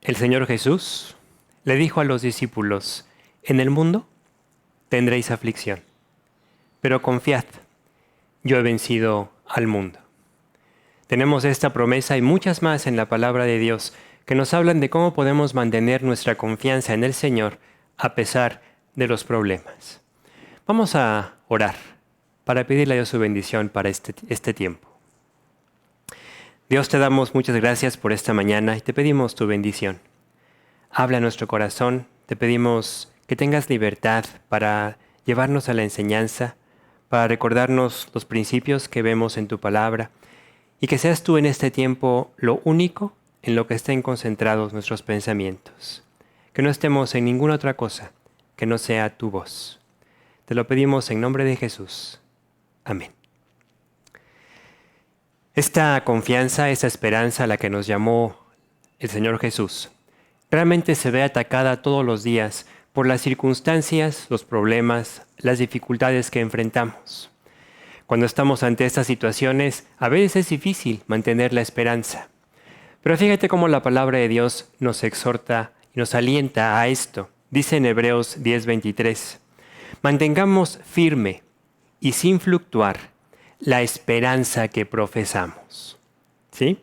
El Señor Jesús le dijo a los discípulos, en el mundo tendréis aflicción, pero confiad, yo he vencido al mundo. Tenemos esta promesa y muchas más en la palabra de Dios que nos hablan de cómo podemos mantener nuestra confianza en el Señor a pesar de los problemas. Vamos a orar para pedirle a Dios su bendición para este tiempo. Dios, te damos muchas gracias por esta mañana y te pedimos tu bendición. Habla a nuestro corazón, te pedimos que tengas libertad para llevarnos a la enseñanza, para recordarnos los principios que vemos en tu palabra y que seas tú en este tiempo lo único en lo que estén concentrados nuestros pensamientos. Que no estemos en ninguna otra cosa que no sea tu voz. Te lo pedimos en nombre de Jesús. Amén. Esta confianza, esta esperanza a la que nos llamó el Señor Jesús, realmente se ve atacada todos los días por las circunstancias, los problemas, las dificultades que enfrentamos. Cuando estamos ante estas situaciones, a veces es difícil mantener la esperanza. Pero fíjate cómo la palabra de Dios nos exhorta y nos alienta a esto. Dice en Hebreos 10:23, mantengamos firme y sin fluctuar la esperanza que profesamos. ¿Sí?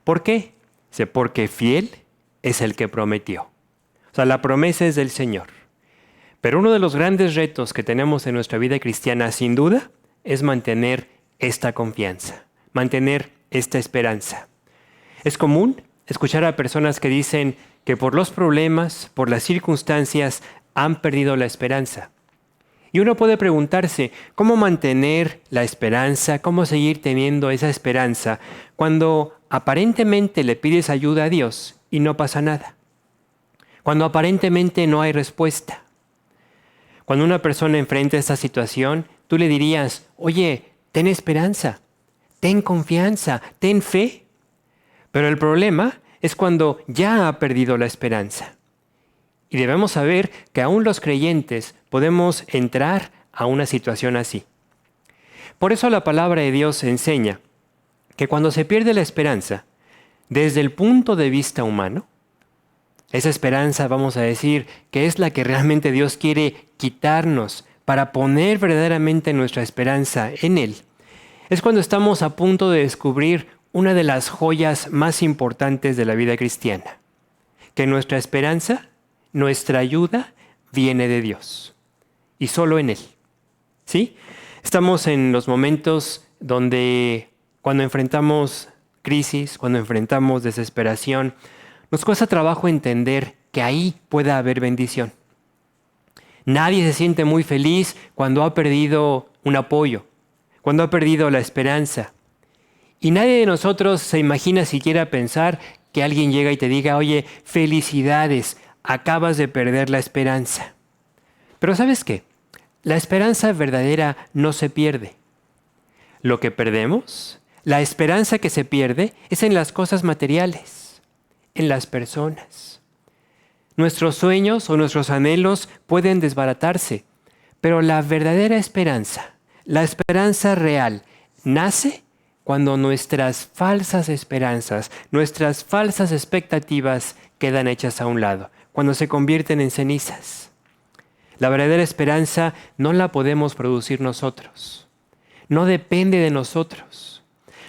¿Por qué? Dice, porque fiel es el que prometió. O sea, la promesa es del Señor. Pero uno de los grandes retos que tenemos en nuestra vida cristiana, sin duda, es mantener esta confianza, mantener esta esperanza. Es común escuchar a personas que dicen que por los problemas, por las circunstancias, han perdido la esperanza. Y uno puede preguntarse, ¿cómo mantener la esperanza? ¿Cómo seguir teniendo esa esperanza cuando aparentemente le pides ayuda a Dios y no pasa nada? Cuando aparentemente no hay respuesta. Cuando una persona enfrenta esta situación, tú le dirías, oye, ten esperanza, ten confianza, ten fe. Pero el problema es cuando ya ha perdido la esperanza. Y debemos saber que aún los creyentes podemos entrar a una situación así. Por eso la palabra de Dios enseña que cuando se pierde la esperanza, desde el punto de vista humano, esa esperanza, vamos a decir, que es la que realmente Dios quiere quitarnos para poner verdaderamente nuestra esperanza en Él, es cuando estamos a punto de descubrir una de las joyas más importantes de la vida cristiana, que nuestra esperanza, nuestra ayuda, viene de Dios y solo en Él. ¿Sí? Estamos en los momentos donde cuando enfrentamos crisis, cuando enfrentamos desesperación, nos cuesta trabajo entender que ahí pueda haber bendición. Nadie se siente muy feliz cuando ha perdido un apoyo, cuando ha perdido la esperanza. Y nadie de nosotros se imagina siquiera pensar que alguien llega y te diga, oye, felicidades, acabas de perder la esperanza. Pero ¿sabes qué? La esperanza verdadera no se pierde. Lo que perdemos, la esperanza que se pierde, es en las cosas materiales, en las personas. Nuestros sueños o nuestros anhelos pueden desbaratarse, pero la verdadera esperanza, la esperanza real, nace cuando nuestras falsas esperanzas, nuestras falsas expectativas quedan hechas a un lado, cuando se convierten en cenizas. La verdadera esperanza no la podemos producir nosotros. No depende de nosotros.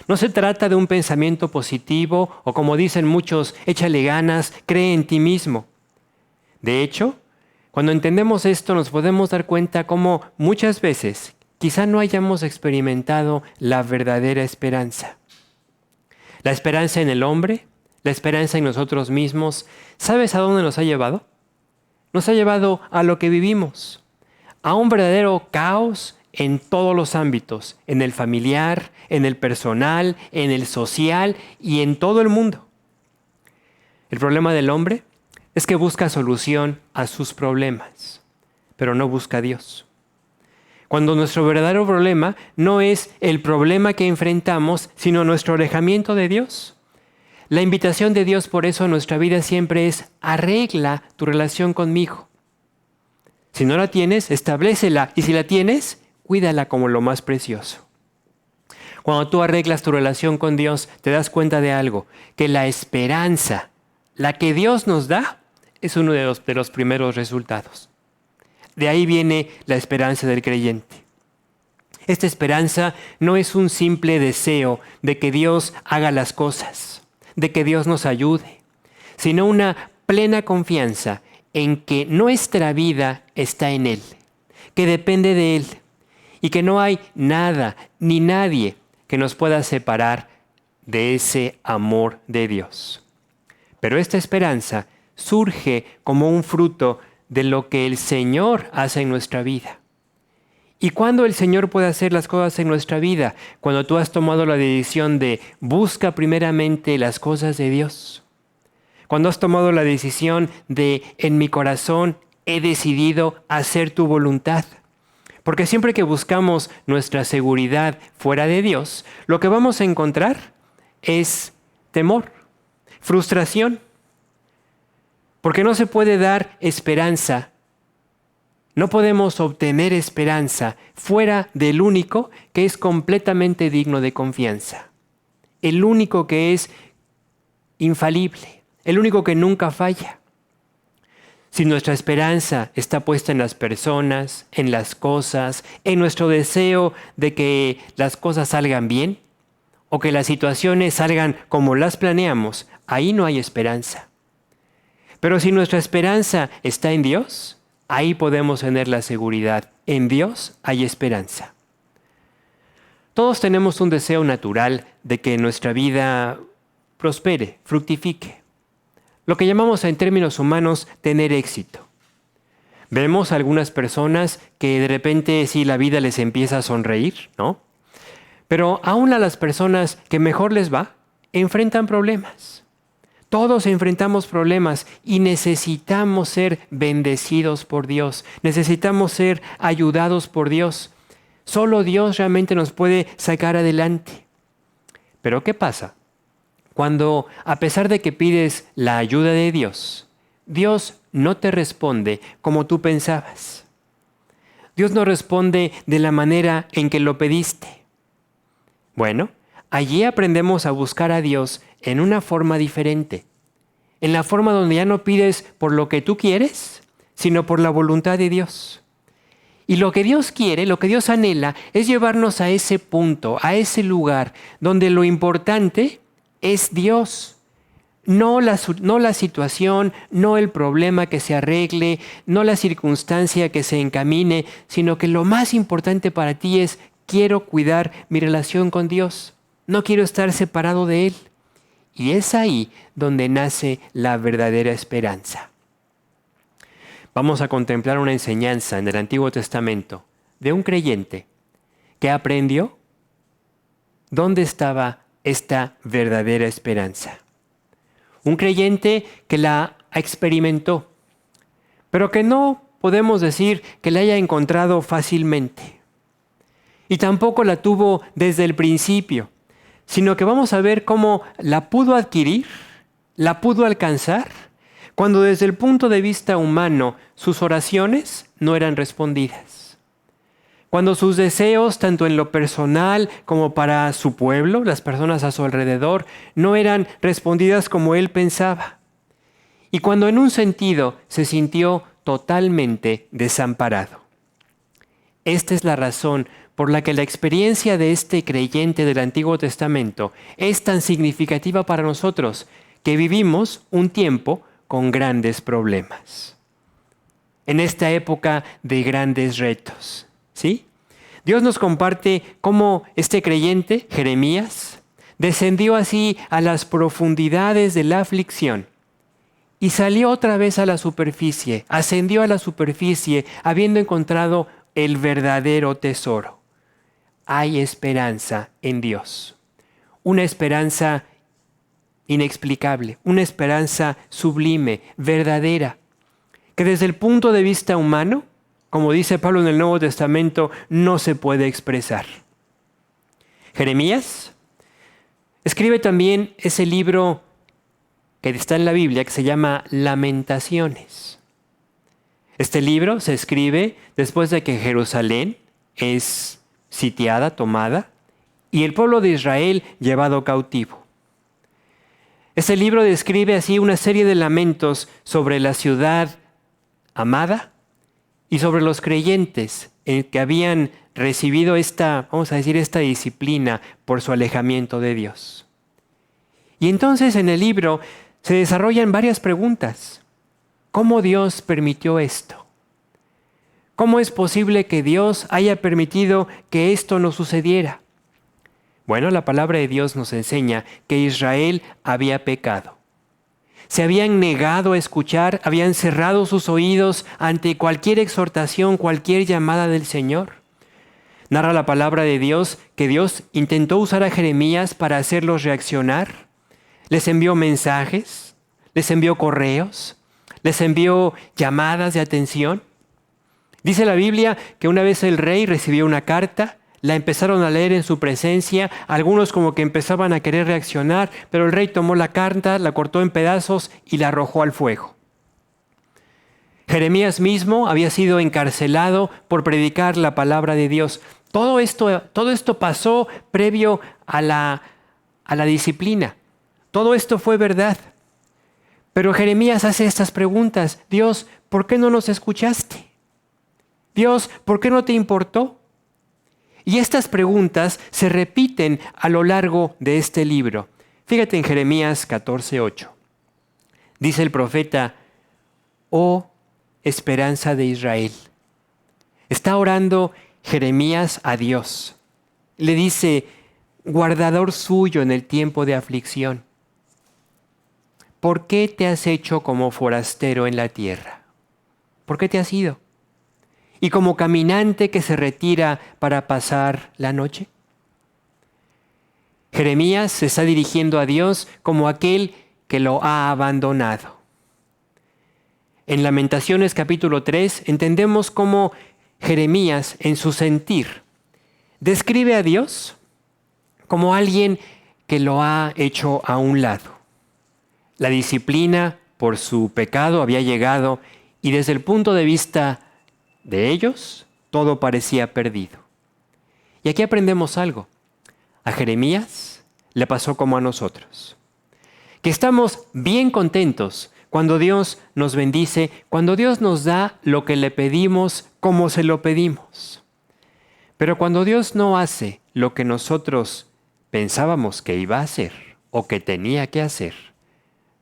No se trata de un pensamiento positivo o, como dicen muchos, échale ganas, cree en ti mismo. De hecho, cuando entendemos esto nos podemos dar cuenta cómo muchas veces quizá no hayamos experimentado la verdadera esperanza. La esperanza en el hombre, la esperanza en nosotros mismos, ¿sabes a dónde nos ha llevado? Nos ha llevado a lo que vivimos, a un verdadero caos en todos los ámbitos, en el familiar, en el personal, en el social y en todo el mundo. El problema del hombre es que busca solución a sus problemas, pero no busca a Dios. Cuando nuestro verdadero problema no es el problema que enfrentamos, sino nuestro alejamiento de Dios. La invitación de Dios por eso en nuestra vida siempre es: arregla tu relación conmigo. Si no la tienes, establécela, y si la tienes, cuídala como lo más precioso. Cuando tú arreglas tu relación con Dios, te das cuenta de algo, que la esperanza la que Dios nos da, es uno de los primeros resultados. De ahí viene la esperanza del creyente. Esta esperanza no es un simple deseo de que Dios haga las cosas, de que Dios nos ayude, sino una plena confianza en que nuestra vida está en Él, que depende de Él y que no hay nada ni nadie que nos pueda separar de ese amor de Dios. Pero esta esperanza surge como un fruto de lo que el Señor hace en nuestra vida. ¿Y cuándo el Señor puede hacer las cosas en nuestra vida? Cuando tú has tomado la decisión de busca primeramente las cosas de Dios. Cuando has tomado la decisión de en mi corazón he decidido hacer tu voluntad. Porque siempre que buscamos nuestra seguridad fuera de Dios, lo que vamos a encontrar es temor, frustración. Porque no se puede dar esperanza. No podemos obtener esperanza fuera del único que es completamente digno de confianza. El único que es infalible. El único que nunca falla. Si nuestra esperanza está puesta en las personas, en las cosas, en nuestro deseo de que las cosas salgan bien o que las situaciones salgan como las planeamos, ahí no hay esperanza. Pero si nuestra esperanza está en Dios, ahí podemos tener la seguridad. En Dios hay esperanza. Todos tenemos un deseo natural de que nuestra vida prospere, fructifique. Lo que llamamos en términos humanos tener éxito. Vemos a algunas personas que de repente sí la vida les empieza a sonreír, ¿no? Pero aún a las personas que mejor les va, enfrentan problemas. Todos enfrentamos problemas y necesitamos ser bendecidos por Dios. Necesitamos ser ayudados por Dios. Solo Dios realmente nos puede sacar adelante. Pero ¿qué pasa? Cuando, a pesar de que pides la ayuda de Dios, Dios no te responde como tú pensabas. Dios no responde de la manera en que lo pediste. Bueno, allí aprendemos a buscar a Dios en una forma diferente. En la forma donde ya no pides por lo que tú quieres, sino por la voluntad de Dios. Y lo que Dios quiere, lo que Dios anhela, es llevarnos a ese punto, a ese lugar, donde lo importante es Dios. No la situación, no el problema que se arregle, no la circunstancia que se encamine, sino que lo más importante para ti es quiero cuidar mi relación con Dios. No quiero estar separado de Él. Y es ahí donde nace la verdadera esperanza. Vamos a contemplar una enseñanza en el Antiguo Testamento de un creyente que aprendió dónde estaba esta verdadera esperanza. Un creyente que la experimentó, pero que no podemos decir que la haya encontrado fácilmente. Y tampoco la tuvo desde el principio, sino que vamos a ver cómo la pudo adquirir, la pudo alcanzar, cuando desde el punto de vista humano sus oraciones no eran respondidas. Cuando sus deseos, tanto en lo personal como para su pueblo, las personas a su alrededor, no eran respondidas como él pensaba. Y cuando en un sentido se sintió totalmente desamparado. Esta es la razón por la que la experiencia de este creyente del Antiguo Testamento es tan significativa para nosotros, que vivimos un tiempo con grandes problemas. En esta época de grandes retos, ¿sí? Dios nos comparte cómo este creyente, Jeremías, descendió así a las profundidades de la aflicción y salió otra vez a la superficie, ascendió a la superficie habiendo encontrado el verdadero tesoro. Hay esperanza en Dios, una esperanza inexplicable, una esperanza sublime, verdadera, que desde el punto de vista humano, como dice Pablo en el Nuevo Testamento, no se puede expresar. Jeremías escribe también ese libro que está en la Biblia que se llama Lamentaciones. Este libro se escribe después de que Jerusalén es sitiada, tomada, y el pueblo de Israel llevado cautivo. Ese libro describe así una serie de lamentos sobre la ciudad amada y sobre los creyentes que habían recibido esta disciplina por su alejamiento de Dios. Y entonces en el libro se desarrollan varias preguntas. ¿Cómo Dios permitió esto? ¿Cómo es posible que Dios haya permitido que esto no sucediera? Bueno, la palabra de Dios nos enseña que Israel había pecado. Se habían negado a escuchar, habían cerrado sus oídos ante cualquier exhortación, cualquier llamada del Señor. Narra la palabra de Dios que Dios intentó usar a Jeremías para hacerlos reaccionar. Les envió mensajes, les envió correos, les envió llamadas de atención. Dice la Biblia que una vez el rey recibió una carta, la empezaron a leer en su presencia, algunos como que empezaban a querer reaccionar, pero el rey tomó la carta, la cortó en pedazos y la arrojó al fuego. Jeremías mismo había sido encarcelado por predicar la palabra de Dios. Todo esto pasó previo a la disciplina. Todo esto fue verdad. Pero Jeremías hace estas preguntas. Dios, ¿por qué no nos escuchaste? Dios, ¿por qué no te importó? Y estas preguntas se repiten a lo largo de este libro. Fíjate en Jeremías 14:8. Dice el profeta, oh esperanza de Israel. Está orando Jeremías a Dios. Le dice, guardador suyo en el tiempo de aflicción. ¿Por qué te has hecho como forastero en la tierra? ¿Por qué te has ido? ¿Y como caminante que se retira para pasar la noche? Jeremías se está dirigiendo a Dios como aquel que lo ha abandonado. En Lamentaciones capítulo 3 entendemos cómo Jeremías, en su sentir, describe a Dios como alguien que lo ha hecho a un lado. La disciplina por su pecado había llegado y desde el punto de vista de ellos, todo parecía perdido. Y aquí aprendemos algo. A Jeremías le pasó como a nosotros. Que estamos bien contentos cuando Dios nos bendice, cuando Dios nos da lo que le pedimos como se lo pedimos. Pero cuando Dios no hace lo que nosotros pensábamos que iba a hacer o que tenía que hacer,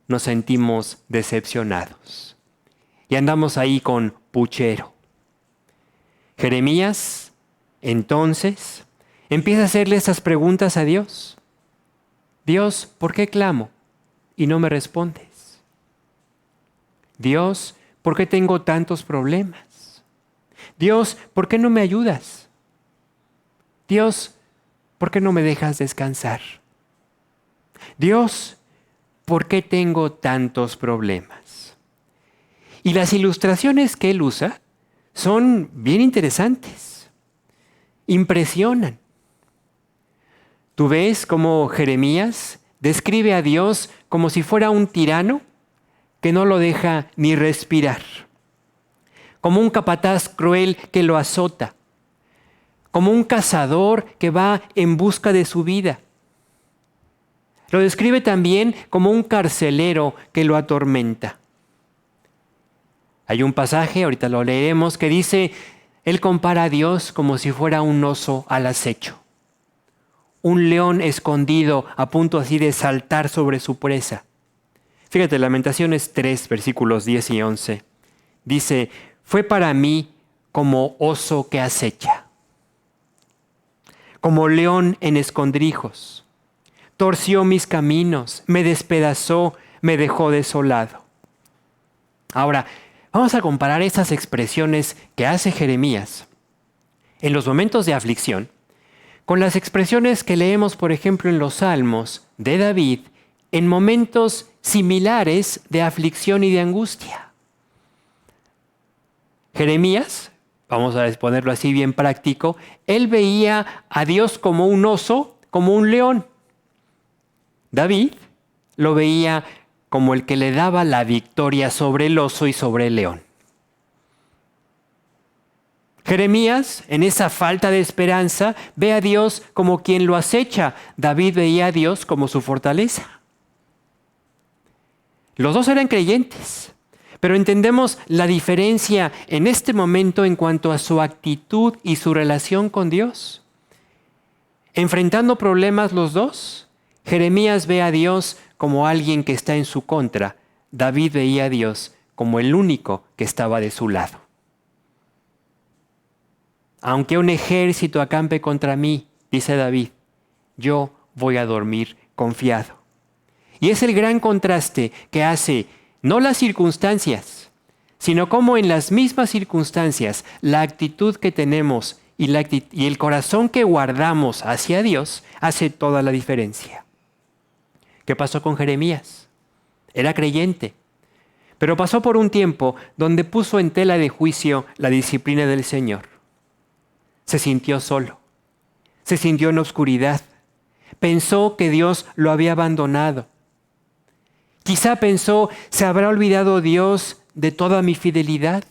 nos sentimos decepcionados. Y andamos ahí con puchero. Jeremías, entonces, empieza a hacerle estas preguntas a Dios. Dios, ¿por qué clamo y no me respondes? Dios, ¿por qué tengo tantos problemas? Dios, ¿por qué no me ayudas? Dios, ¿por qué no me dejas descansar? Dios, ¿por qué tengo tantos problemas? Y las ilustraciones que él usa son bien interesantes, impresionan. Tú ves cómo Jeremías describe a Dios como si fuera un tirano que no lo deja ni respirar, como un capataz cruel que lo azota, como un cazador que va en busca de su vida. Lo describe también como un carcelero que lo atormenta. Hay un pasaje, ahorita lo leeremos, que dice, él compara a Dios como si fuera un oso al acecho. Un león escondido a punto así de saltar sobre su presa. Fíjate, Lamentaciones 3, versículos 10 y 11. Dice, fue para mí como oso que acecha, como león en escondrijos. Torció mis caminos, me despedazó, me dejó desolado. Ahora, vamos a comparar estas expresiones que hace Jeremías en los momentos de aflicción con las expresiones que leemos, por ejemplo, en los Salmos de David en momentos similares de aflicción y de angustia. Jeremías, vamos a ponerlo así bien práctico, él veía a Dios como un oso, como un león. David lo veía como el que le daba la victoria sobre el oso y sobre el león. Jeremías, en esa falta de esperanza, ve a Dios como quien lo acecha. David veía a Dios como su fortaleza. Los dos eran creyentes, pero entendemos la diferencia en este momento en cuanto a su actitud y su relación con Dios. Enfrentando problemas los dos, Jeremías ve a Dios como alguien que está en su contra. David veía a Dios como el único que estaba de su lado. Aunque un ejército acampe contra mí, dice David, yo voy a dormir confiado. Y es el gran contraste que hace no las circunstancias, sino cómo en las mismas circunstancias la actitud que tenemos y el corazón que guardamos hacia Dios hace toda la diferencia. ¿Qué pasó con Jeremías? Era creyente, pero pasó por un tiempo donde puso en tela de juicio la disciplina del Señor. Se sintió solo, se sintió en oscuridad, pensó que Dios lo había abandonado. Quizá pensó, ¿se habrá olvidado Dios de toda mi fidelidad?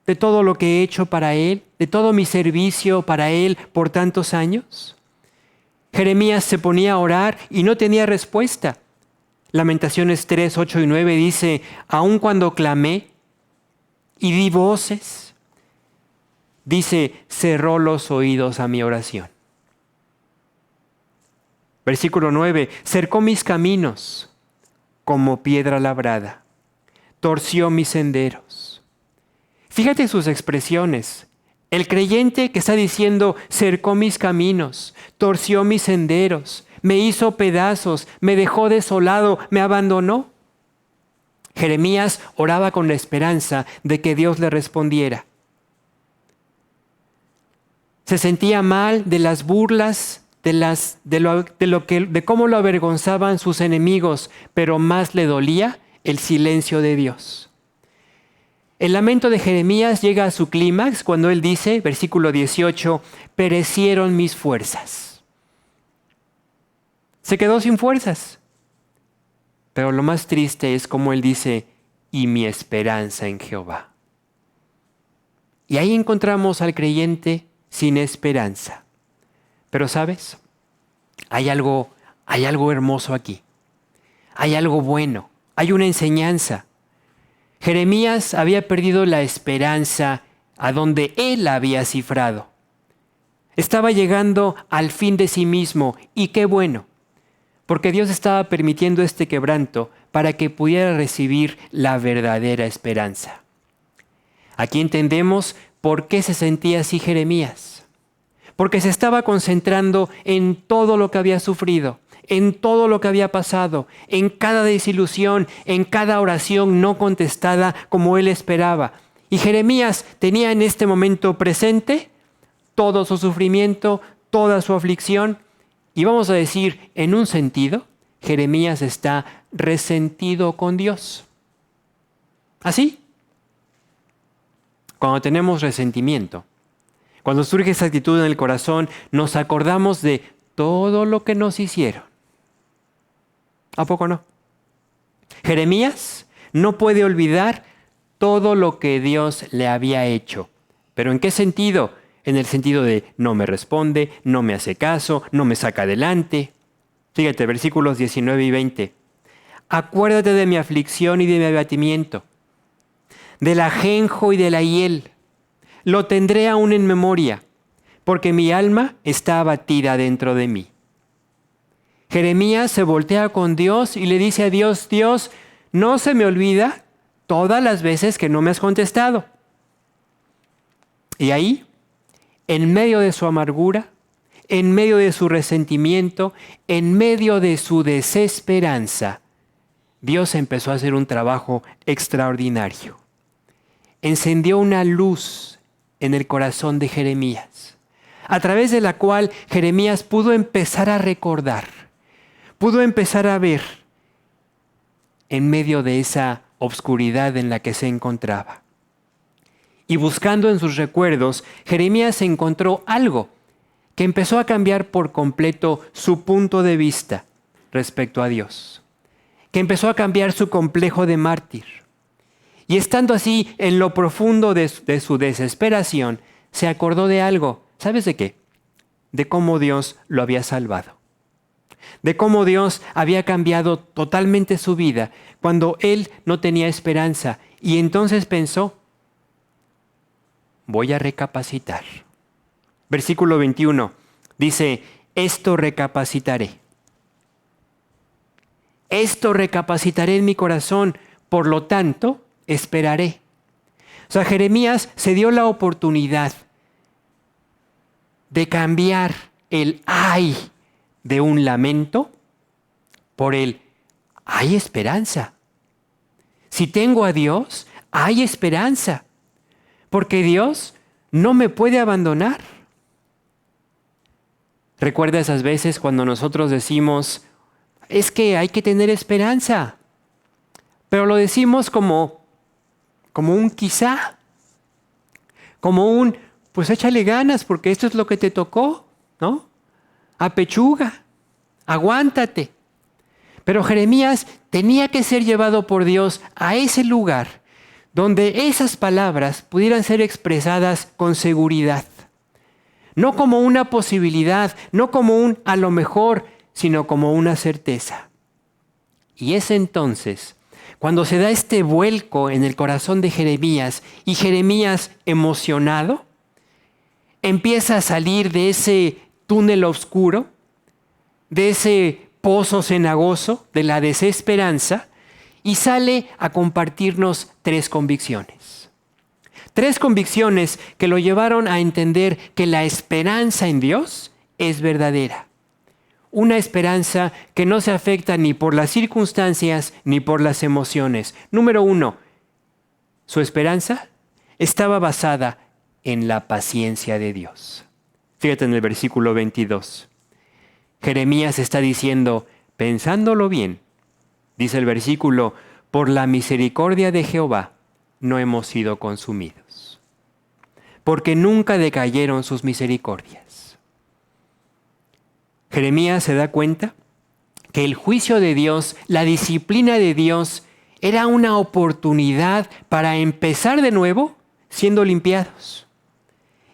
¿De todo lo que he hecho para Él? ¿De todo mi servicio para Él por tantos años? Jeremías se ponía a orar y no tenía respuesta. Lamentaciones 3, 8 y 9 dice, aun cuando clamé y di voces, dice, cerró los oídos a mi oración. Versículo 9, cercó mis caminos como piedra labrada, torció mis senderos. Fíjate sus expresiones. El creyente que está diciendo, cercó mis caminos, torció mis senderos, me hizo pedazos, me dejó desolado, me abandonó. Jeremías oraba con la esperanza de que Dios le respondiera. Se sentía mal de las burlas, de cómo lo avergonzaban sus enemigos, pero más le dolía el silencio de Dios. El lamento de Jeremías llega a su clímax cuando él dice, versículo 18, perecieron mis fuerzas. Se quedó sin fuerzas. Pero lo más triste es como él dice, y mi esperanza en Jehová. Y ahí encontramos al creyente sin esperanza. Pero ¿sabes? Hay algo hermoso aquí. Hay algo bueno. Hay una enseñanza. Jeremías había perdido la esperanza a donde él la había cifrado. Estaba llegando al fin de sí mismo, y qué bueno, porque Dios estaba permitiendo este quebranto para que pudiera recibir la verdadera esperanza. Aquí entendemos por qué se sentía así Jeremías. Porque se estaba concentrando en todo lo que había sufrido, en todo lo que había pasado, en cada desilusión, en cada oración no contestada como él esperaba. Y Jeremías tenía en este momento presente todo su sufrimiento, toda su aflicción. Y vamos a decir, en un sentido, Jeremías está resentido con Dios. ¿Así? Cuando tenemos resentimiento, cuando surge esa actitud en el corazón, nos acordamos de todo lo que nos hicieron. ¿A poco no? Jeremías no puede olvidar todo lo que Dios le había hecho. ¿Pero en qué sentido? En el sentido de no me responde, no me hace caso, no me saca adelante. Fíjate, versículos 19 y 20. Acuérdate de mi aflicción y de mi abatimiento, del ajenjo y de la hiel. Lo tendré aún en memoria, porque mi alma está abatida dentro de mí. Jeremías se voltea con Dios y le dice a Dios, Dios, no se me olvida todas las veces que no me has contestado. Y ahí, en medio de su amargura, en medio de su resentimiento, en medio de su desesperanza, Dios empezó a hacer un trabajo extraordinario. Encendió una luz en el corazón de Jeremías, a través de la cual Jeremías pudo empezar a recordar, pudo empezar a ver en medio de esa obscuridad en la que se encontraba. Y buscando en sus recuerdos, Jeremías encontró algo que empezó a cambiar por completo su punto de vista respecto a Dios, que empezó a cambiar su complejo de mártir. Y estando así en lo profundo de su desesperación, se acordó de algo. ¿Sabes de qué? De cómo Dios lo había salvado. de cómo Dios había cambiado totalmente su vida cuando él no tenía esperanza. Y entonces pensó, voy a recapacitar. Versículo 21 dice, esto recapacitaré. Esto recapacitaré en mi corazón, por lo tanto, esperaré. O sea, Jeremías se dio la oportunidad de cambiar el ay de un lamento por el hay esperanza. Si tengo a Dios, hay esperanza, porque Dios no me puede abandonar. ¿Recuerda esas veces cuando nosotros decimos, es que hay que tener esperanza? Pero lo decimos como un quizá, como un, pues échale ganas porque esto es lo que te tocó, ¿no? Apechuga, aguántate. Pero Jeremías tenía que ser llevado por Dios a ese lugar donde esas palabras pudieran ser expresadas con seguridad. No como una posibilidad, no como un a lo mejor, sino como una certeza. Y es entonces cuando se da este vuelco en el corazón de Jeremías y Jeremías, emocionado, empieza a salir de ese túnel oscuro, de ese pozo cenagoso, de la desesperanza, y sale a compartirnos 3 convicciones. 3 convicciones que lo llevaron a entender que la esperanza en Dios es verdadera. Una esperanza que no se afecta ni por las circunstancias ni por las emociones. Número 1, su esperanza estaba basada en la paciencia de Dios. Fíjate en el versículo 22. Jeremías está diciendo, pensándolo bien, dice el versículo, por la misericordia de Jehová no hemos sido consumidos, porque nunca decayeron sus misericordias. Jeremías se da cuenta que el juicio de Dios, la disciplina de Dios, era una oportunidad para empezar de nuevo siendo limpiados.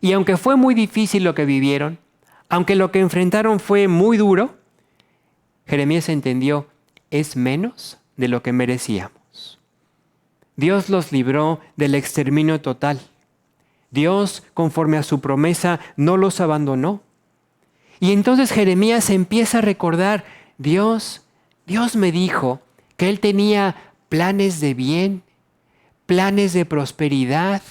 Y aunque fue muy difícil lo que vivieron, aunque lo que enfrentaron fue muy duro, Jeremías entendió, es menos de lo que merecíamos. Dios los libró del exterminio total. Dios, conforme a su promesa, no los abandonó. Y entonces Jeremías empieza a recordar, Dios me dijo que Él tenía planes de bien, planes de prosperidad,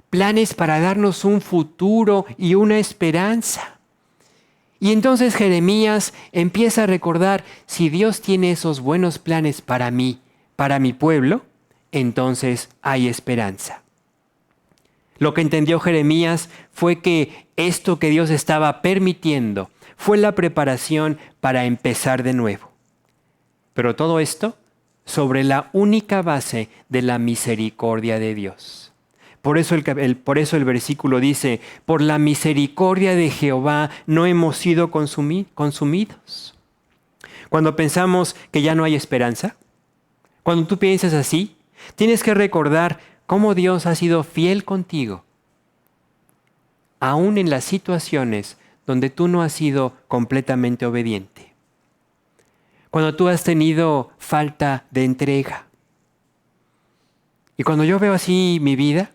planes para darnos un futuro y una esperanza. Y entonces Jeremías empieza a recordar, si Dios tiene esos buenos planes para mí, para mi pueblo, entonces hay esperanza. Lo que entendió Jeremías fue que esto que Dios estaba permitiendo fue la preparación para empezar de nuevo. Pero todo esto sobre la única base de la misericordia de Dios. Por eso el versículo dice, por la misericordia de Jehová no hemos sido consumidos. Cuando pensamos que ya no hay esperanza, cuando tú piensas así, tienes que recordar cómo Dios ha sido fiel contigo, aún en las situaciones donde tú no has sido completamente obediente. Cuando tú has tenido falta de entrega. Y cuando yo veo así mi vida,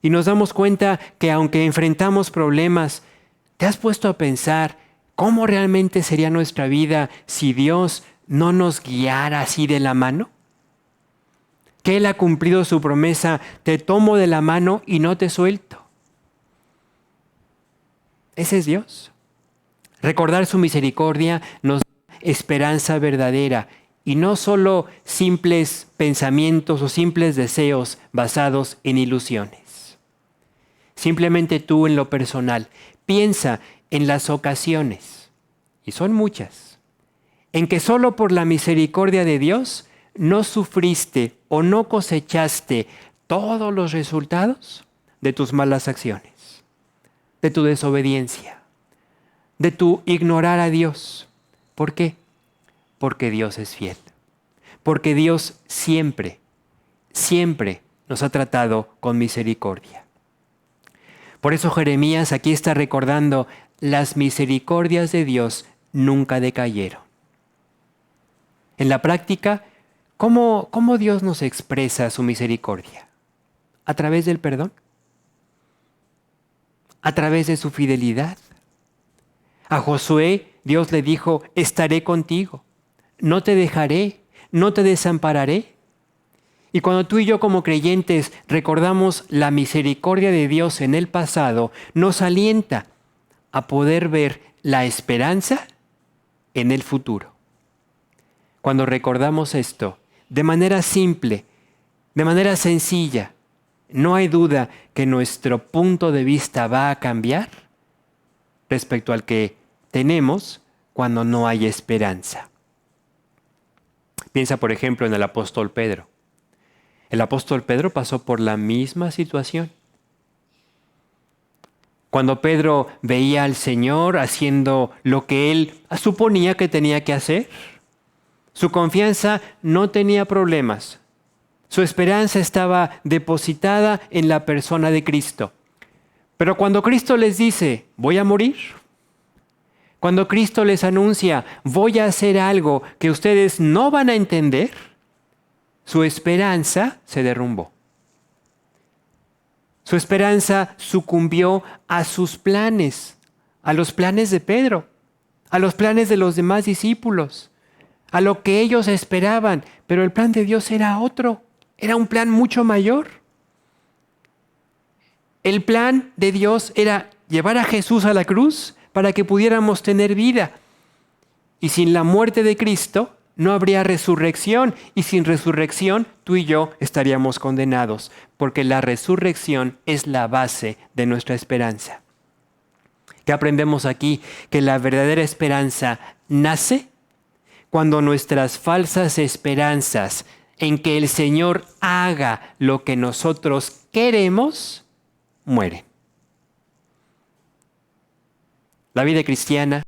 y nos damos cuenta que aunque enfrentamos problemas, ¿te has puesto a pensar cómo realmente sería nuestra vida si Dios no nos guiara así de la mano? Que Él ha cumplido su promesa, te tomo de la mano y no te suelto. Ese es Dios. Recordar su misericordia nos da esperanza verdadera y no solo simples pensamientos o simples deseos basados en ilusiones. Simplemente tú en lo personal, piensa en las ocasiones, y son muchas, en que solo por la misericordia de Dios no sufriste o no cosechaste todos los resultados de tus malas acciones, de tu desobediencia, de tu ignorar a Dios. ¿Por qué? Porque Dios es fiel. Porque Dios siempre, siempre nos ha tratado con misericordia. Por eso Jeremías aquí está recordando las misericordias de Dios nunca decayeron. En la práctica, ¿cómo Dios nos expresa su misericordia? ¿A través del perdón? ¿A través de su fidelidad? A Josué, Dios le dijo, estaré contigo, no te dejaré, no te desampararé. Y cuando tú y yo como creyentes recordamos la misericordia de Dios en el pasado, nos alienta a poder ver la esperanza en el futuro. Cuando recordamos esto, de manera simple, de manera sencilla, no hay duda que nuestro punto de vista va a cambiar respecto al que tenemos cuando no hay esperanza. Piensa, por ejemplo, en el apóstol Pedro. El apóstol Pedro pasó por la misma situación. Cuando Pedro veía al Señor haciendo lo que él suponía que tenía que hacer, su confianza no tenía problemas. Su esperanza estaba depositada en la persona de Cristo. Pero cuando Cristo les dice, voy a morir, cuando Cristo les anuncia, voy a hacer algo que ustedes no van a entender, su esperanza se derrumbó. Su esperanza sucumbió a sus planes, a los planes de Pedro, a los planes de los demás discípulos, a lo que ellos esperaban, pero el plan de Dios era otro, era un plan mucho mayor. El plan de Dios era llevar a Jesús a la cruz para que pudiéramos tener vida. Y sin la muerte de Cristo no habría resurrección, y sin resurrección tú y yo estaríamos condenados, porque la resurrección es la base de nuestra esperanza. ¿Qué aprendemos aquí? Que la verdadera esperanza nace cuando nuestras falsas esperanzas en que el Señor haga lo que nosotros queremos, mueren. La vida cristiana,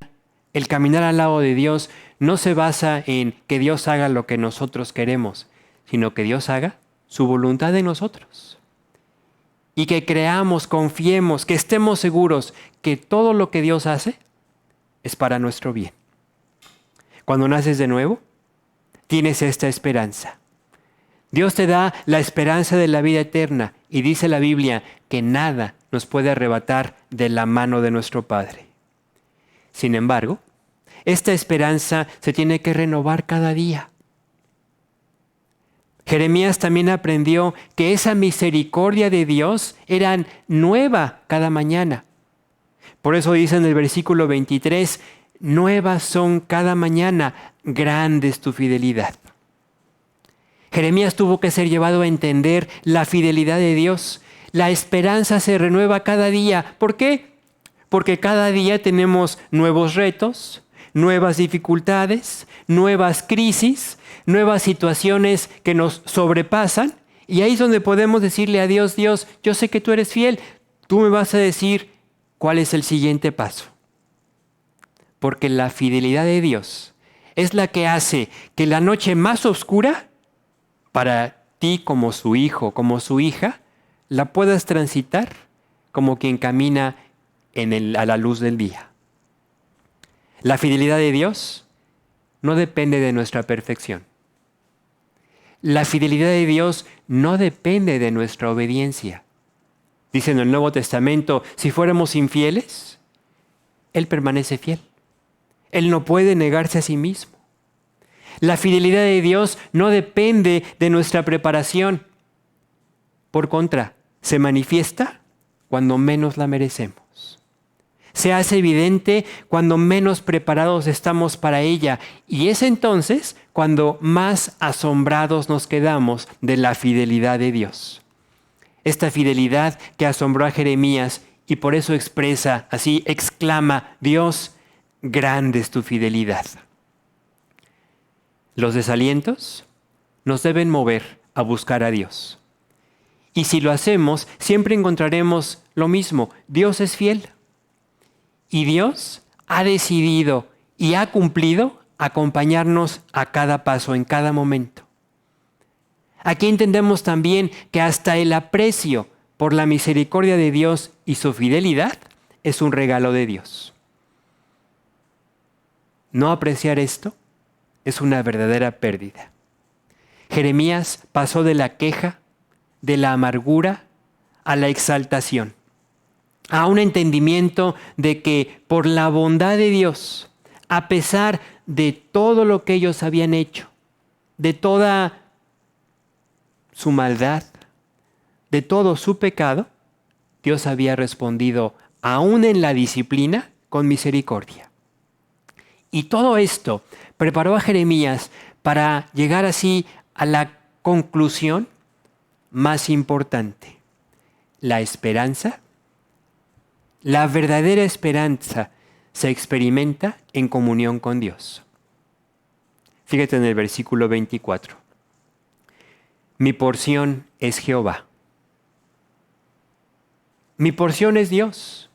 el caminar al lado de Dios, no se basa en que Dios haga lo que nosotros queremos, sino que Dios haga su voluntad en nosotros. Y que creamos, confiemos, que estemos seguros que todo lo que Dios hace es para nuestro bien. Cuando naces de nuevo, tienes esta esperanza. Dios te da la esperanza de la vida eterna y dice la Biblia que nada nos puede arrebatar de la mano de nuestro Padre. Sin embargo, esta esperanza se tiene que renovar cada día. Jeremías también aprendió que esa misericordia de Dios era nueva cada mañana. Por eso dice en el versículo 23, nuevas son cada mañana, grande es tu fidelidad. Jeremías tuvo que ser llevado a entender la fidelidad de Dios. La esperanza se renueva cada día. ¿Por qué? Porque cada día tenemos nuevos retos, nuevas dificultades, nuevas crisis, nuevas situaciones que nos sobrepasan. Y ahí es donde podemos decirle a Dios, Dios, yo sé que tú eres fiel. Tú me vas a decir cuál es el siguiente paso. Porque la fidelidad de Dios es la que hace que la noche más oscura, para ti como su hijo, como su hija, la puedas transitar como quien camina a la luz del día. La fidelidad de Dios no depende de nuestra perfección. La fidelidad de Dios no depende de nuestra obediencia. Dice en el Nuevo Testamento, si fuéramos infieles, Él permanece fiel. Él no puede negarse a sí mismo. La fidelidad de Dios no depende de nuestra preparación. Por contra, se manifiesta cuando menos la merecemos. Se hace evidente cuando menos preparados estamos para ella, y es entonces cuando más asombrados nos quedamos de la fidelidad de Dios. Esta fidelidad que asombró a Jeremías y por eso expresa, así exclama, Dios, grande es tu fidelidad. Los desalientos nos deben mover a buscar a Dios. Y si lo hacemos, siempre encontraremos lo mismo. Dios es fiel. Y Dios ha decidido y ha cumplido acompañarnos a cada paso, en cada momento. Aquí entendemos también que hasta el aprecio por la misericordia de Dios y su fidelidad es un regalo de Dios. No apreciar esto es una verdadera pérdida. Jeremías pasó de la queja, de la amargura, a la exaltación, a un entendimiento de que por la bondad de Dios, a pesar de todo lo que ellos habían hecho, de toda su maldad, de todo su pecado, Dios había respondido, aún en la disciplina, con misericordia. Y todo esto preparó a Jeremías para llegar así a la conclusión más importante. La esperanza, la verdadera esperanza, se experimenta en comunión con Dios. Fíjate en el versículo 24. Mi porción es Jehová. Mi porción es Dios.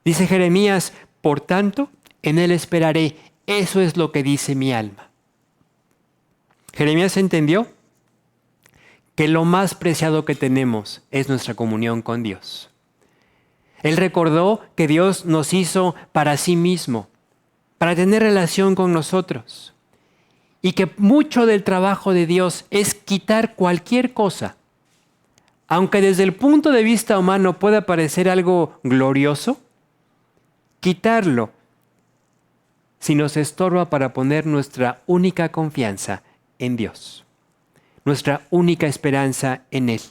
Dice Jeremías, por tanto, en Él esperaré. Eso es lo que dice mi alma. Jeremías entendió que lo más preciado que tenemos es nuestra comunión con Dios. Él recordó que Dios nos hizo para sí mismo, para tener relación con nosotros. Y que mucho del trabajo de Dios es quitar cualquier cosa. Aunque desde el punto de vista humano pueda parecer algo glorioso, quitarlo si nos estorba para poner nuestra única confianza en Dios, nuestra única esperanza en Él.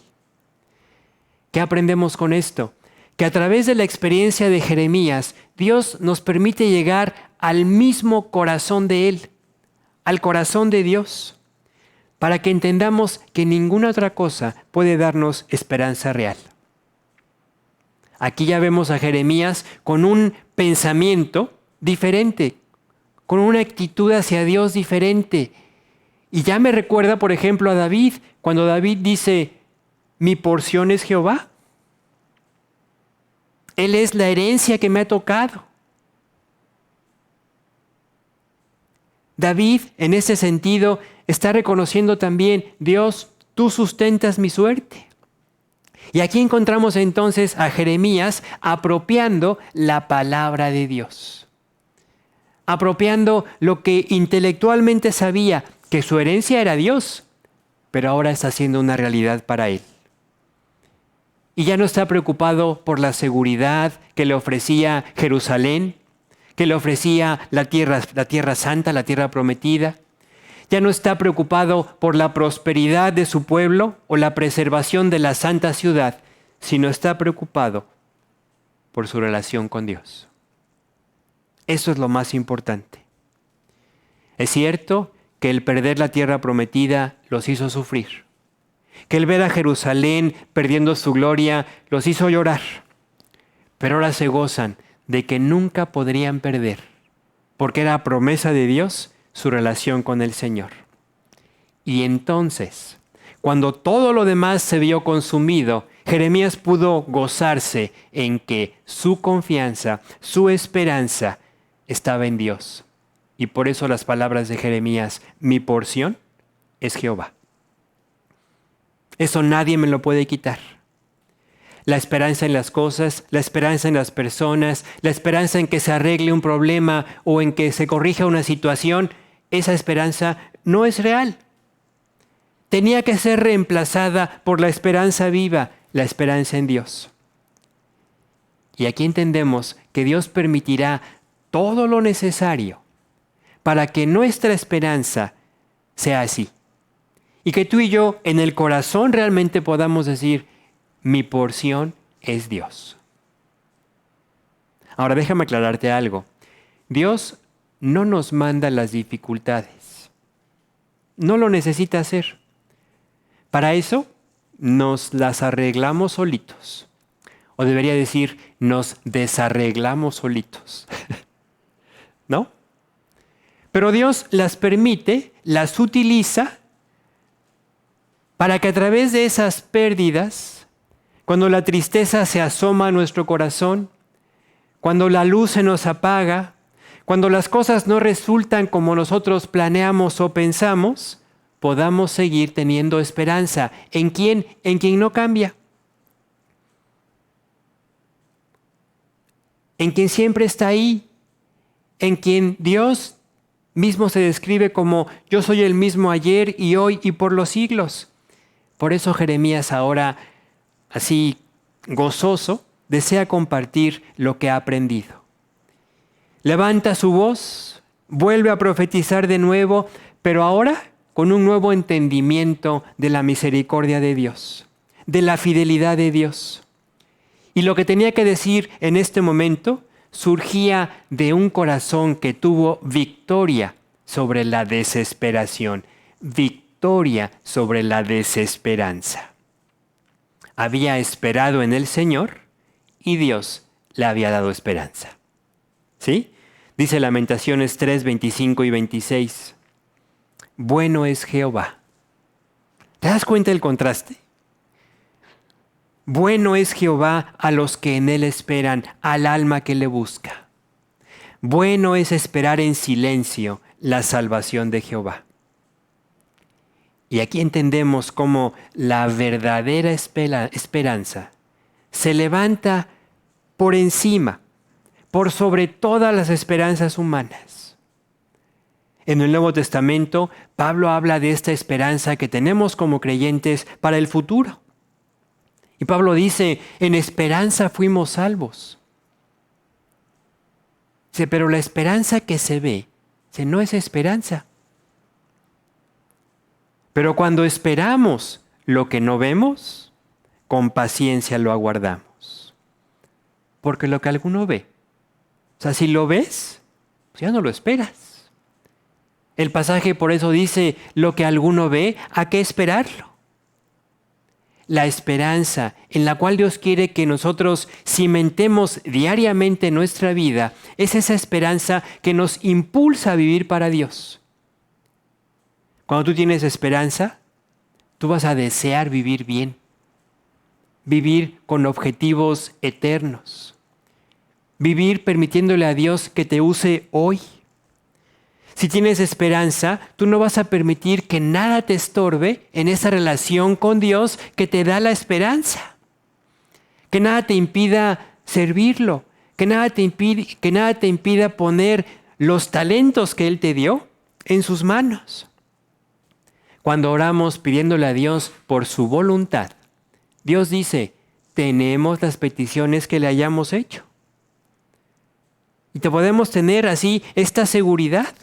¿Qué aprendemos con esto? Que a través de la experiencia de Jeremías, Dios nos permite llegar al mismo corazón de Él, al corazón de Dios, para que entendamos que ninguna otra cosa puede darnos esperanza real. Aquí ya vemos a Jeremías con un pensamiento diferente, con una actitud hacia Dios diferente. Y ya me recuerda, por ejemplo, a David, cuando David dice, mi porción es Jehová. Él es la herencia que me ha tocado. David, en ese sentido, está reconociendo también, Dios, tú sustentas mi suerte. Y aquí encontramos entonces a Jeremías apropiando la palabra de Dios. Apropiando lo que intelectualmente sabía, que su herencia era Dios, pero ahora está siendo una realidad para él. Y ya no está preocupado por la seguridad que le ofrecía Jerusalén, que le ofrecía la tierra santa, la tierra prometida. Ya no está preocupado por la prosperidad de su pueblo o la preservación de la santa ciudad, sino está preocupado por su relación con Dios. Eso es lo más importante. Es cierto que el perder la tierra prometida los hizo sufrir, que el ver a Jerusalén perdiendo su gloria los hizo llorar, pero ahora se gozan de que nunca podrían perder, porque era promesa de Dios su relación con el Señor. Y entonces, cuando todo lo demás se vio consumido, Jeremías pudo gozarse en que su confianza, su esperanza estaba en Dios. Y por eso las palabras de Jeremías, mi porción es Jehová. Eso nadie me lo puede quitar. La esperanza en las cosas, la esperanza en las personas, la esperanza en que se arregle un problema o en que se corrija una situación, esa esperanza no es real. Tenía que ser reemplazada por la esperanza viva, la esperanza en Dios. Y aquí entendemos que Dios permitirá todo lo necesario para que nuestra esperanza sea así. Y que tú y yo en el corazón realmente podamos decir, mi porción es Dios. Ahora déjame aclararte algo. Dios no nos manda las dificultades. No lo necesita hacer. Para eso nos las arreglamos solitos. O debería decir, nos desarreglamos solitos. ¿No? Pero Dios las permite, las utiliza para que a través de esas pérdidas, cuando la tristeza se asoma a nuestro corazón, cuando la luz se nos apaga, cuando las cosas no resultan como nosotros planeamos o pensamos, podamos seguir teniendo esperanza. ¿En quién? En quien no cambia. En quien siempre está ahí. en quien Dios mismo se describe como yo soy el mismo ayer y hoy y por los siglos. Por eso Jeremías ahora, así gozoso, desea compartir lo que ha aprendido. Levanta su voz, vuelve a profetizar de nuevo, pero ahora con un nuevo entendimiento de la misericordia de Dios, de la fidelidad de Dios. Y lo que tenía que decir en este momento surgía de un corazón que tuvo victoria sobre la desesperación, victoria sobre la desesperanza. Había esperado en el Señor y Dios le había dado esperanza. ¿Sí? Dice Lamentaciones 3, 25 y 26. Bueno es Jehová. ¿Te das cuenta del contraste? Bueno es Jehová a los que en Él esperan, al alma que le busca. Bueno es esperar en silencio la salvación de Jehová. Y aquí entendemos cómo la verdadera esperanza se levanta por encima, por sobre todas las esperanzas humanas. En el Nuevo Testamento, Pablo habla de esta esperanza que tenemos como creyentes para el futuro. Y Pablo dice, en esperanza fuimos salvos. Dice, pero la esperanza que se ve, no es esperanza. Pero cuando esperamos lo que no vemos, con paciencia lo aguardamos. Porque lo que alguno ve, o sea, si lo ves, pues ya no lo esperas. El pasaje por eso dice, lo que alguno ve, ¿a qué esperarlo? La esperanza en la cual Dios quiere que nosotros cimentemos diariamente nuestra vida es esa esperanza que nos impulsa a vivir para Dios. Cuando tú tienes esperanza, tú vas a desear vivir bien, vivir con objetivos eternos, vivir permitiéndole a Dios que te use hoy. Si tienes esperanza, tú no vas a permitir que nada te estorbe en esa relación con Dios que te da la esperanza. Que nada te impida servirlo, que nada te impida poner los talentos que Él te dio en sus manos. Cuando oramos pidiéndole a Dios por su voluntad, Dios dice, tenemos las peticiones que le hayamos hecho. Y te podemos tener así esta seguridad.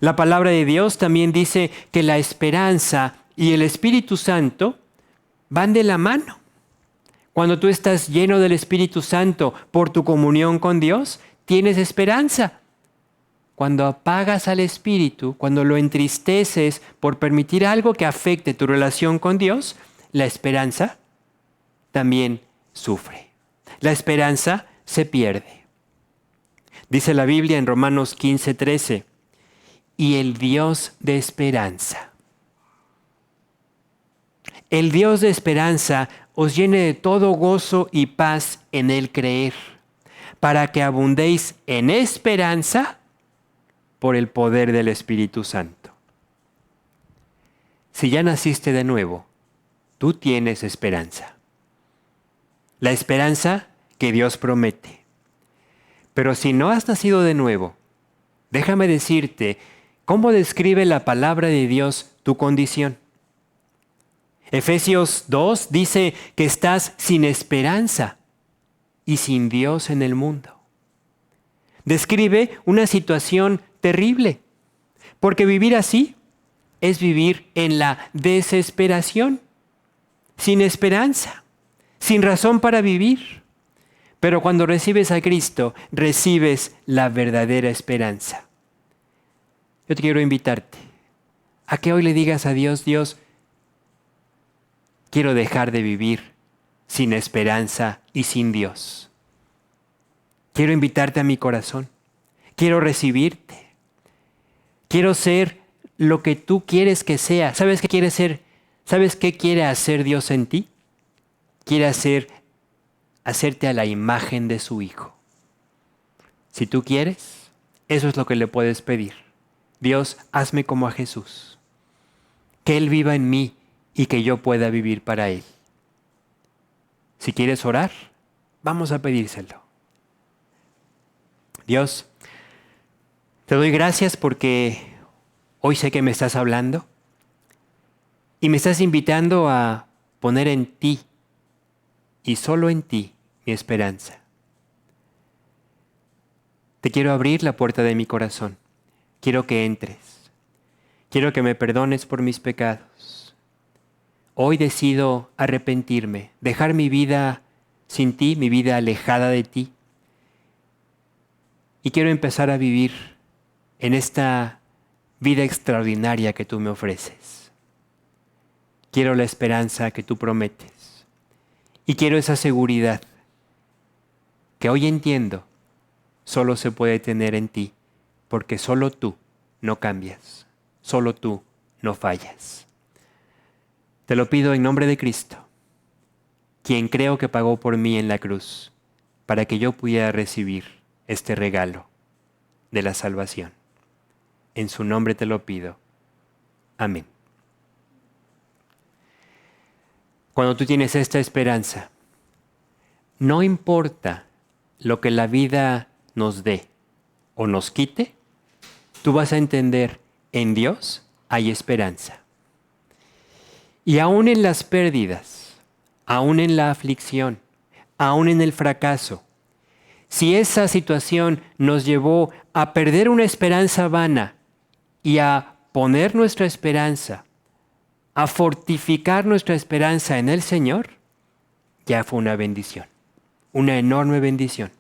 La palabra de Dios también dice que la esperanza y el Espíritu Santo van de la mano. Cuando tú estás lleno del Espíritu Santo por tu comunión con Dios, tienes esperanza. Cuando apagas al Espíritu, cuando lo entristeces por permitir algo que afecte tu relación con Dios, la esperanza también sufre. La esperanza se pierde. Dice la Biblia en Romanos 15, 13. Y el Dios de esperanza. El Dios de esperanza os llene de todo gozo y paz en el creer, para que abundéis en esperanza por el poder del Espíritu Santo. Si ya naciste de nuevo, tú tienes esperanza. La esperanza que Dios promete. Pero si no has nacido de nuevo, déjame decirte cómo describe la palabra de Dios tu condición. Efesios 2 dice que estás sin esperanza y sin Dios en el mundo. Describe una situación terrible, porque vivir así es vivir en la desesperación, sin esperanza, sin razón para vivir. Pero cuando recibes a Cristo, recibes la verdadera esperanza. Yo te quiero invitarte a que hoy le digas a Dios, Dios, quiero dejar de vivir sin esperanza y sin Dios. Quiero invitarte a mi corazón. Quiero recibirte. Quiero ser lo que tú quieres que sea. ¿Sabes qué quieres ser? ¿Sabes qué quiere hacer Dios en ti? Quiere hacerte a la imagen de su Hijo. Si tú quieres, eso es lo que le puedes pedir. Dios, hazme como a Jesús. Que Él viva en mí y que yo pueda vivir para Él. Si quieres orar, vamos a pedírselo. Dios, Te doy gracias porque hoy sé que me estás hablando y me estás invitando a poner en ti y solo en ti mi esperanza. Te quiero abrir la puerta de mi corazón. Quiero que entres. Quiero que me perdones por mis pecados. Hoy decido arrepentirme, dejar mi vida sin ti, mi vida alejada de ti. Y quiero empezar a vivir en esta vida extraordinaria que tú me ofreces. Quiero la esperanza que tú prometes. Y quiero esa seguridad que hoy entiendo solo se puede tener en ti, porque solo tú no cambias, solo tú no fallas. Te lo pido en nombre de Cristo, quien creo que pagó por mí en la cruz, para que yo pudiera recibir este regalo de la salvación. En su nombre te lo pido. Amén. Cuando tú tienes esta esperanza, no importa lo que la vida nos dé o nos quite, tú vas a entender, en Dios hay esperanza. Y aún en las pérdidas, aún en la aflicción, aún en el fracaso, si esa situación nos llevó a perder una esperanza vana y a poner nuestra esperanza, a fortificar nuestra esperanza en el Señor, ya fue una bendición, una enorme bendición.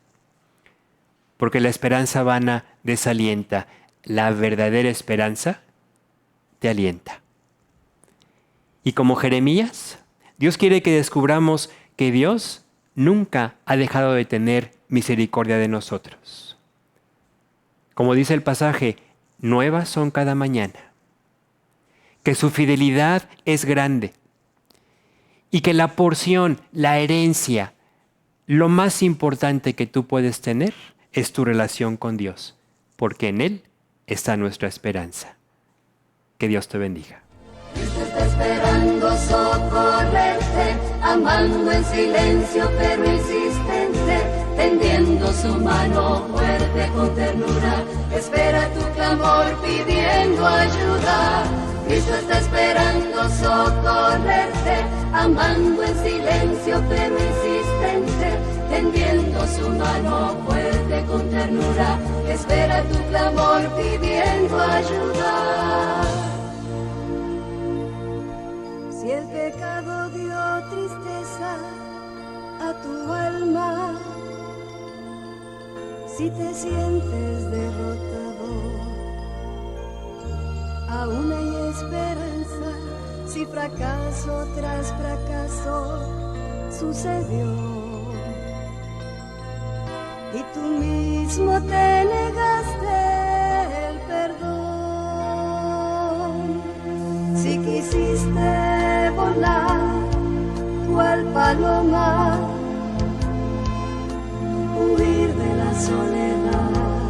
Porque la esperanza vana desalienta, la verdadera esperanza te alienta. Y como Jeremías, Dios quiere que descubramos que Dios nunca ha dejado de tener misericordia de nosotros. Como dice el pasaje, nuevas son cada mañana. Que su fidelidad es grande. Y que la porción, la herencia, lo más importante que tú puedes tener es tu relación con Dios, porque en Él está nuestra esperanza. Que Dios te bendiga. Cristo está esperando socorrerte, amando en silencio pero insistente, tendiendo su mano fuerte con ternura, espera tu clamor pidiendo ayuda. Cristo está esperando socorrerte, amando en silencio pero insistente, tendiendo su mano fuerte con ternura, espera tu clamor pidiendo ayuda. Si el pecado dio tristeza a tu alma, si te sientes derrotado, aún hay esperanza. Si fracaso tras fracaso sucedió y tú mismo te negaste el perdón, si quisiste volar cual paloma, huir de la soledad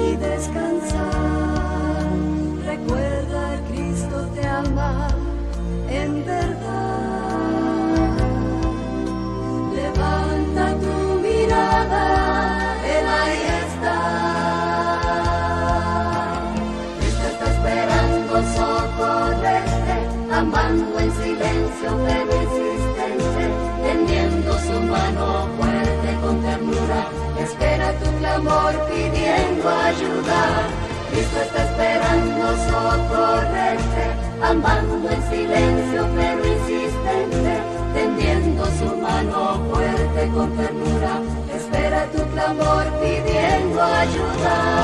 y descansar, recuerda, Cristo te ama en verdad. Levanta tu mirada, Él ahí está. Cristo está esperando socorrerte, amando en silencio pero insistente, tendiendo su mano fuerte con ternura, espera tu clamor pidiendo ayuda. Cristo está esperando socorrerte, amando en silencio pero insistente, tendiendo su mano fuerte con ternura, espera tu clamor pidiendo ayuda.